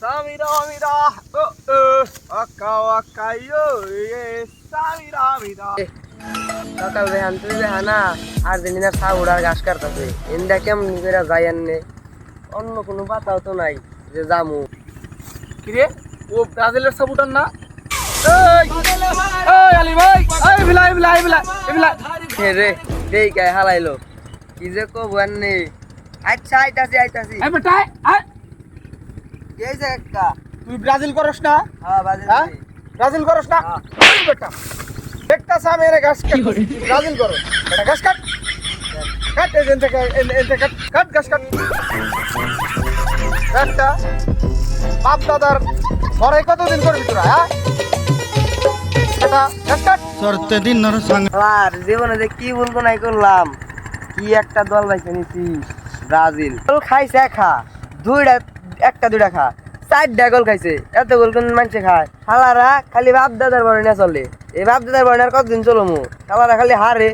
Samira, mira, waka yo, Samira, mira. সকাল বেহান তুই বেহানা আর্জেন্টিনার সাউরার ঘাস কাটতেছে ইন্ডিয়া কেমন করে যায় আননে অন্য কোনো পাতাও তো নাই যে জামু কিরে ও ব্রাজিলের সাপোর্টার না? এই এই আলী ভাই, এই বিলাই বিলাই বিলাই বিলাই। হে রে দেই গায়ে হালাইলো কি যে কব আননে আচ্ছা আইতাছি এই বেটা আয়। এই যে একটা তুই ব্রাজিল করস না? হ্যাঁ বাজে হ্যাঁ ব্রাজিল করস না? হ্যাঁ। এই বেটা একটা সামেরে ঘাস কাট, ব্রাজিল করো বেটা, ঘাস কাট কাট, এজেন্টে কাট কাট ঘাস কাট। একটা বাপ দাদার ঘরে কতদিন করবি তোরা? হ্যাঁ বেটা ঘাস কাট। চড়তে দিন সঙ্গে আর জীবনে যে কি বলবো নাই করলাম কি একটা দল বাইছে নিছি ব্রাজিল গোল খাইছে খা একটা দুইটা খা 4টা গোল খাইছে এত গোল কোন মানুষে খায় হালারা খালি বাপ দাদার বর্ণনা চলে এই বাপ দাদার বর্ণার কতদিন চলো মু হালারা খালি হারে